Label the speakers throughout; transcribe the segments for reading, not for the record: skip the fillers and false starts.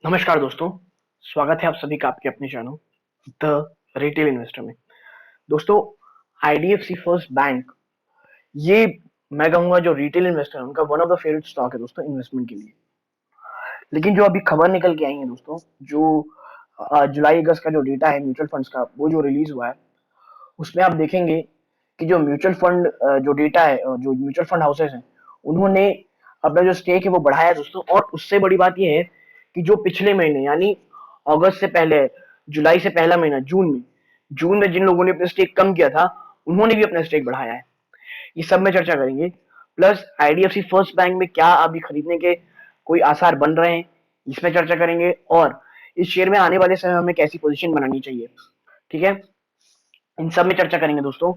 Speaker 1: नमस्कार दोस्तों, स्वागत है आप सभी का आपके अपने चैनल द रिटेल इन्वेस्टर में। दोस्तों, आईडीएफसी फर्स्ट बैंक ये मैं कहूंगा जो रिटेल इन्वेस्टर है उनका one of the favourite stock है दोस्तों इन्वेस्टमेंट के लिए। लेकिन जो अभी खबर निकल के आई है दोस्तों, जो जुलाई अगस्त का जो डेटा है म्यूचुअल फंड्स का वो जो रिलीज हुआ है, उसमें आप देखेंगे कि जो म्यूचुअल फंड जो डेटा है, जो म्यूचुअल फंड हाउसेस हैं, उन्होंने अपना जो स्टेक है वो बढ़ाया है दोस्तों। और उससे बड़ी बात यह है कि जो पिछले महीने यानी अगस्त से पहले, जुलाई से पहला महीना जून में जिन लोगों ने अपना स्टेक कम किया था, उन्होंने भी अपना स्टेक बढ़ाया है। ये सब में चर्चा करेंगे। प्लस आईडीएफसी फर्स्ट बैंक में क्या अभी खरीदने के कोई आसार बन रहे हैं, इसमें चर्चा करेंगे। और इस शेयर में आने वाले समय हमें कैसी पोजीशन बनानी चाहिए, ठीक है, इन सब में चर्चा करेंगे दोस्तों।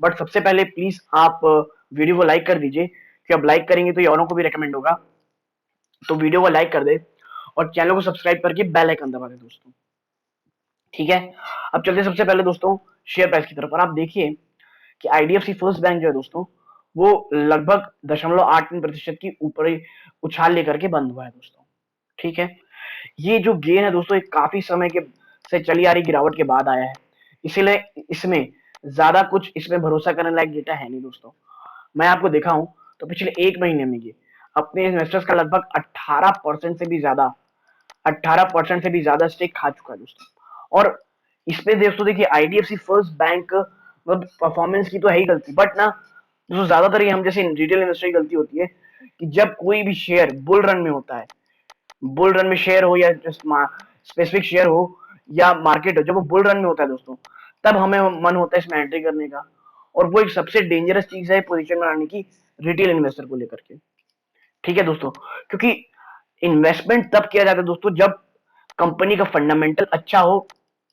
Speaker 1: बट सबसे पहले प्लीज आप वीडियो को लाइक कर दीजिए, कि आप लाइक करेंगे तो ये औरों को भी रेकमेंड होगा। तो वीडियो को लाइक कर दे और चैनल को सब्सक्राइब करके बेल आइकन दबा दे दोस्तों, ठीक है। अब चलते सबसे पहले दोस्तों शेयर प्राइस की तरफ। और आप देखिए कि आईडीएफसी फर्स्ट बैंक जो है दोस्तों, वो लगभग 0.83% की ऊपर ही उछाल लेकर के बंद हुआ है दोस्तों, ठीक है। ये जो गेन है दोस्तों, एक काफी समय के से चली आ रही गिरावट के बाद आया है, इसीलिए इसमें ज्यादा कुछ इसमें भरोसा करने लायक डेटा है नहीं दोस्तों। मैं आपको दिखाऊं तो पिछले एक महीने में ये अपने इन्वेस्टर्स का लगभग 18% से भी ज्यादा स्टेक खा चुका है दोस्तों। और इस पे दोस्तों देखिए, आईडीएफसी फर्स्ट बैंक मतलब परफॉर्मेंस की तो है ही गलती, बट ना दोस्तों ज्यादातर ये हम जैसे रिटेल इन्वेस्टर की गलती होती है कि जब कोई भी शेयर बुल रन में होता है, बुल रन में शेयर हो या स्पेसिफिक शेयर हो या मार्केट हो, जब वो बुल रन में होता है दोस्तों, तब हमें मन होता है इसमें एंट्री करने का। और वो एक सबसे डेंजरस चीज है पोजीशन बनाने की रिटेल इन्वेस्टर को लेकर के, ठीक है दोस्तों। क्योंकि इन्वेस्टमेंट तब किया जाता है दोस्तों जब कंपनी का फंडामेंटल अच्छा हो,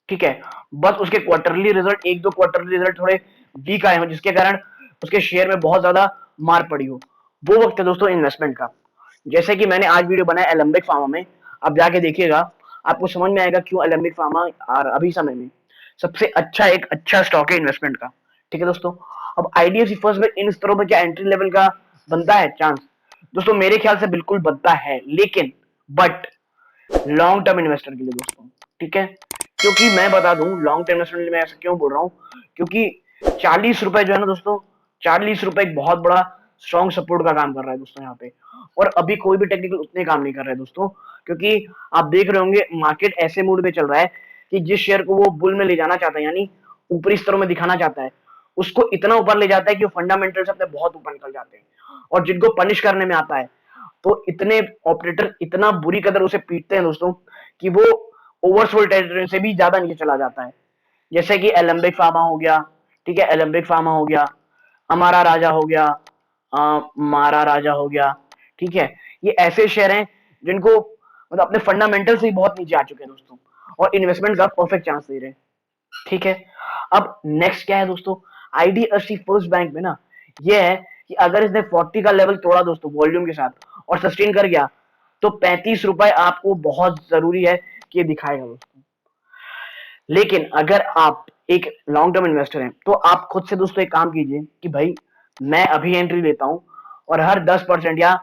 Speaker 1: ठीक है। बस उसके क्वार्टरली रिजल्ट, एक दो क्वार्टरली रिजल्ट थोड़े वीक आए हो जिसके कारण उसके शेयर में बहुत ज्यादा मार पड़ी हो, वो वक्त है दोस्तों इन्वेस्टमेंट का। जैसे कि मैंने आज वीडियो बनाया एलेम्बिक फार्मा में, आप जाके देखिएगा, आपको समझ में आएगा क्यों एलेम्बिक फार्मा अभी समय में सबसे अच्छा एक अच्छा स्टॉक है इन्वेस्टमेंट का, ठीक है दोस्तों। अब आईडीएफसी फर्स्ट में इन स्तरों पर क्या एंट्री लेवल का बनता है चांस? दोस्तों मेरे ख्याल से बिल्कुल बनता है, लेकिन बट लॉन्ग टर्म इन्वेस्टर के लिए दोस्तों, ठीक है। क्योंकि मैं बता दूं लॉन्ग टर्म इन्वेस्टर के लिए मैं ऐसा क्यों बोल रहा हूं, क्योंकि 40 रुपए जो है ना दोस्तों, 40 रुपए एक बहुत बड़ा स्ट्रॉन्ग सपोर्ट का काम कर रहा है दोस्तों यहाँ पे। और अभी कोई भी टेक्निकल उतने काम नहीं कर रहा है दोस्तों, क्योंकि आप देख रहे होंगे मार्केट ऐसे मूड में चल रहा है कि जिस शेयर को वो बुल में ले जाना चाहता है, यानी ऊपरी स्तरों में दिखाना चाहता है, उसको इतना ऊपर ले जाता है कि वो फंडामेंटल से अपने बहुत ऊपर निकल जाते हैं। और जिनको पनिश करने में आता है तो इतने ऑपरेटर इतना बुरी कदर उसे पीटते हैं दोस्तों कि वो ओवरसोल्ड टेरिटरी से भी ज्यादा नीचे चला जाता है। जैसे कि एलम्बिक फार्मा हो गया, ठीक है, एलम्बिक फार्मा हो गया, हमारा राजा हो गया, मारा राजा हो गया, ठीक है। ये ऐसे शेयर हैं जिनको मतलब अपने फंडामेंटल से ही बहुत नीचे आ चुके हैं दोस्तों, और इन्वेस्टमेंट का परफेक्ट चांस दे रहे हैं, ठीक है। अब नेक्स्ट क्या है दोस्तों, आईडीएफसी फर्स्ट बैंक में ना ये है कि अगर इसने 40 का लेवल तोड़ा दोस्तों वॉल्यूम के साथ और सस्टेन कर गया, तो 35 रुपए आपको बहुत जरूरी है कि ये दिखाएगा दोस्तों। लेकिन अगर आप एक लॉन्ग टर्म इन्वेस्टर हैं तो आप खुद से दोस्तों एक काम कीजिए कि भाई मैं अभी एंट्री लेता हूं, और हर 10% या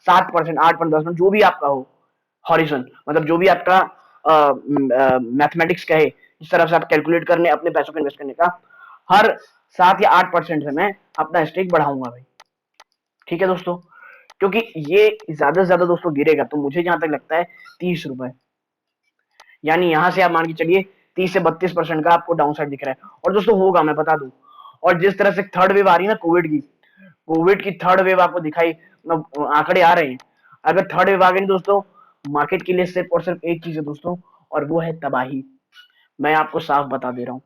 Speaker 1: 7%, 8%, 10% जो भी आपका हो हॉरिजन, मतलब जो भी आपका मैथमेटिक्स कहे, जिस तरह से आप कैलकुलेट करने अपने पैसों को इन्वेस्ट करने का, हर 7 या 8% से मैं अपना स्टेक बढ़ाऊंगा भाई, ठीक है दोस्तों। क्योंकि ये ज्यादा से ज्यादा दोस्तों गिरेगा तो मुझे जहां तक लगता है 30 रुपए, यानी यहां से आप मान के चलिए 30 से 32% का आपको डाउन साइड दिख रहा है। और दोस्तों होगा, मैं बता दूं, और जिस तरह से थर्ड वेव आ रही है ना कोविड की थर्ड वेव आपको दिखाई, मतलब आंकड़े आ रहे हैं, अगर थर्ड वेव आ गई दोस्तों, मार्केट के लिए सिर्फ और सिर्फ एक चीज है दोस्तों, और वो है तबाही। मैं आपको साफ बता दे रहा हूं,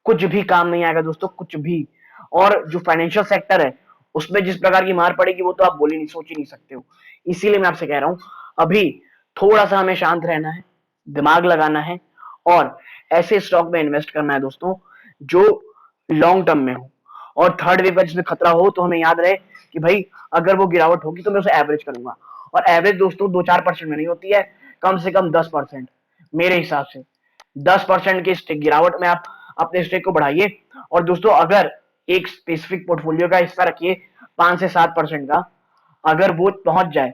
Speaker 1: कुछ भी काम नहीं आएगा दोस्तों, कुछ भी। और जो फाइनेंशियल सेक्टर है उसमें जिस प्रकार की मार पड़ेगी वो तो आप बोल ही नहीं, सोच ही नहीं सकते हो। इसीलिए मैं आपसे कह रहा हूं, अभी थोड़ा सा हमें शांत रहना है, दिमाग लगाना है, और ऐसे स्टॉक में इन्वेस्ट करना है दोस्तों जो लॉन्ग टर्म में हो। और थर्ड वेव का जिसमें खतरा हो तो हमें याद रहे कि भाई अगर वो गिरावट होगी तो मैं उसे एवरेज करूंगा। और एवरेज दोस्तों 2-4% में नहीं होती है, कम से कम 10%, मेरे हिसाब से 10% की गिरावट में आप अपने स्टेक को बढ़ाइए। और दोस्तों अगर एक स्पेसिफिक पोर्टफोलियो का हिस्सा रखिए 5 से 7% का, अगर वो पहुंच जाए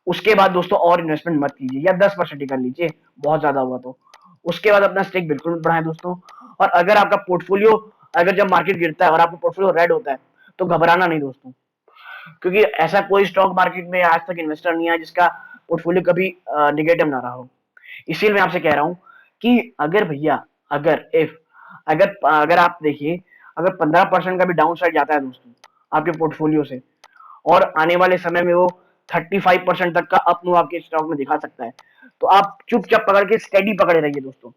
Speaker 1: उसके बाद दोस्तों और इन्वेस्टमेंट मत कीजिए, या 10% ही कर लीजिए, बहुत ज्यादा हुआ तो। उसके बाद अपना स्टेक बिल्कुल मत बढ़ाएं दोस्तों। और अगर आपका पोर्टफोलियो, अगर जब मार्केट गिरता है और आपका पोर्टफोलियो रेड होता है, तो घबराना नहीं दोस्तों, क्योंकि ऐसा कोई स्टॉक मार्केट में आज तक इन्वेस्टर नहीं आया जिसका पोर्टफोलियो कभी निगेटिव ना रहा हो। इसीलिए मैं आपसे कह रहा हूं कि अगर भैया, अगर इफ अगर अगर आप देखिए, अगर 15% का भी डाउन साइड जाता है दोस्तों आपके पोर्टफोलियो से, और आने वाले समय में वो 35% तक का अप मूव आपके स्टॉक में दिखा सकता है, तो आप चुपचाप पकड़ के स्टेडी पकड़े रहिए दोस्तों,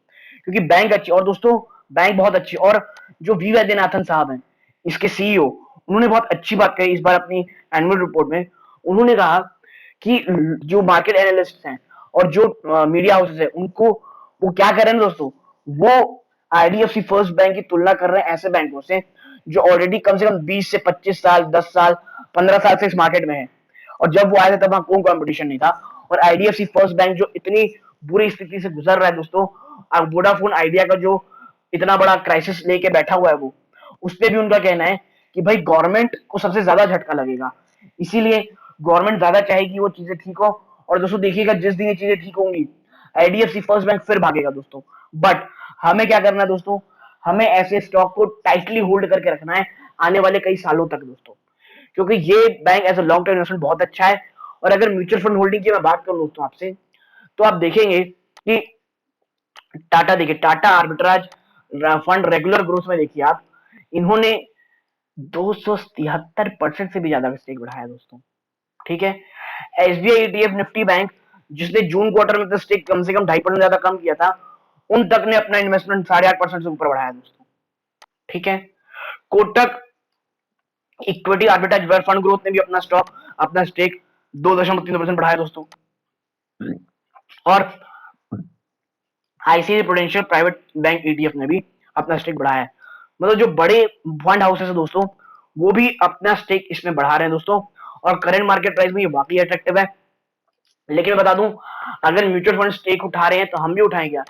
Speaker 1: क्योंकि बैंक अच्छी, और दोस्तों बैंक बहुत अच्छी। और जो वी वैद्यनाथन साहब हैं, इसके सीईओ, उन्होंने बहुत अच्छी बात कही इस बार अपनी एनुअल रिपोर्ट में। उन्होंने कहा कि जो मार्केट एनालिस्ट हैं और जो मीडिया हाउसेस हैं, उनको वो क्या कर रहे हैं दोस्तों, वो आईडीएफसी फर्स्ट बैंक की तुलना कर रहे हैं ऐसे बैंकों से जो ऑलरेडी कम से कम 20 से 25 साल, 10 साल, 15 साल से इस मार्केट में है। और जब वो आए थे तब वहां कोई कंपटीशन नहीं था। और आईडीएफसी फर्स्ट बैंक जो इतनी बुरी स्थिति से गुजर रहा है दोस्तों, अब वोडाफोन आइडिया का जो इतना बड़ा क्राइसिस लेके बैठा हुआ है, वो उस पर भी उनका कहना है कि भाई गवर्नमेंट को सबसे ज्यादा झटका लगेगा, इसीलिए गवर्नमेंट ज्यादा चाहेगी वो चीजें ठीक हो। और दोस्तों देखिएगा, जिस दिन ये चीजें ठीक होंगी, आईडीएफसी फर्स्ट बैंक फिर भागेगा दोस्तों। बट हमें क्या करना है दोस्तों, हमें ऐसे स्टॉक को टाइटली होल्ड करके रखना है आने वाले कई सालों तक दोस्तों, क्योंकि ये bank as a long term investment बहुत अच्छा है। और अगर म्यूचुअल फंड होल्डिंग की मैं बात करूं दोस्तों आपसे, तो आप देखेंगे कि टाटा, देखिए Tata arbitrage fund regular growth में देखिए आप, इन्होंने 273% से भी ज्यादा का स्टेक बढ़ाया दोस्तों। ठीक है। एसबीआई ईटीएफ निफ्टी बैंक, जिसने जून क्वार्टर में तो स्टेक कम से कम 2.5% ज्यादा कम किया था, उन तक ने अपना इन्वेस्टमेंट 8.5% से ऊपर बढ़ाया दोस्तों। ठीक है। कोटक इक्विटी आर्बिट्राज वेयर फंड ग्रोथ ने भी अपना स्टेक 2.3% बढ़ाया दोस्तों। और ICICI prudential private bank ETF ने भी अपना स्टेक बढ़ाया है। मतलब जो बड़े फंड हाउसेस है दोस्तों, वो भी अपना स्टेक इसमें बढ़ा रहे हैं दोस्तों। और करंट मार्केट प्राइस में ये वाकई अट्रैक्टिव है। लेकिन मैं बता दूं, अगर म्यूचुअल फंड स्टेक उठा रहे हैं तो हम भी उठाएं क्या,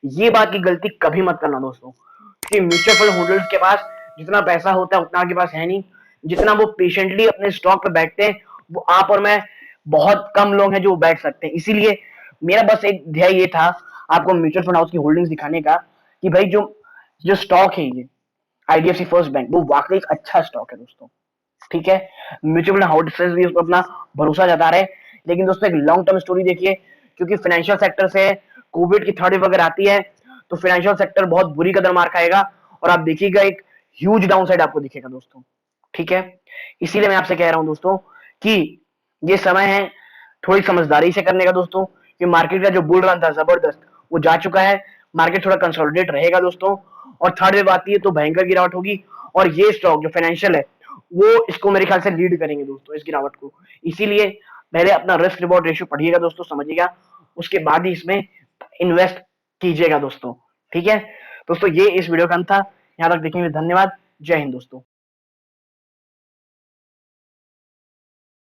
Speaker 1: ये बात की गलती कभी मत करना दोस्तों, क्योंकि म्यूचुअल फंड होल्डर्स के पास जितना पैसा होता है उतना आपके पास है नहीं। जितना वो पेशेंटली अपने स्टॉक पे बैठते हैं, वो आप और मैं, बहुत कम लोग हैं जो बैठ सकते हैं। इसीलिए मेरा बस एक ध्येय ये था आपको म्यूचुअल फंड हाउस की होल्डिंग्स दिखाने का, कि भाई जो जो स्टॉक है ये आईडीएफसी फर्स्ट बैंक, वो वाकई एक अच्छा स्टॉक है दोस्तों। ठीक है। म्यूचुअल हाउसेस भी उस पर अपना भरोसा जता रहे हैं। लेकिन दोस्तों एक लॉन्ग टर्म स्टोरी देखिए, क्योंकि फाइनेंशियल सेक्टर से कोविड की थर्ड वेव अगर आती है, तो फाइनेंशियल सेक्टर बहुत बुरी कदर मार खाएगा। और आप देखिएगा एक ह्यूज डाउन साइड आपको दिखेगा दोस्तों। ठीक है। इसीलिए मैं आपसे कह रहा हूं दोस्तों कि ये समय है थोड़ी समझदारी से करने का दोस्तों, कि मार्केट का जो बुल रन था जबरदस्त, वो जा चुका है। मार्केट थोड़ा कंसोलिडेट रहेगा दोस्तों, और थर्ड वेव आती है तो भयंकर गिरावट होगी। और ये स्टॉक जो फाइनेंशियल है, वो इसको मेरे ख्याल से लीड करेंगे दोस्तों, इस गिरावट को। इसीलिए पहले अपना रिस्क रिवॉर्ड रेशियो पढ़िएगा दोस्तों, समझिएगा, उसके बाद ही इसमें इन्वेस्ट कीजिएगा दोस्तों। ठीक है दोस्तों, ये इस वीडियो का अंत था। यहां तक देखने के लिए धन्यवाद। जय हिंद दोस्तों।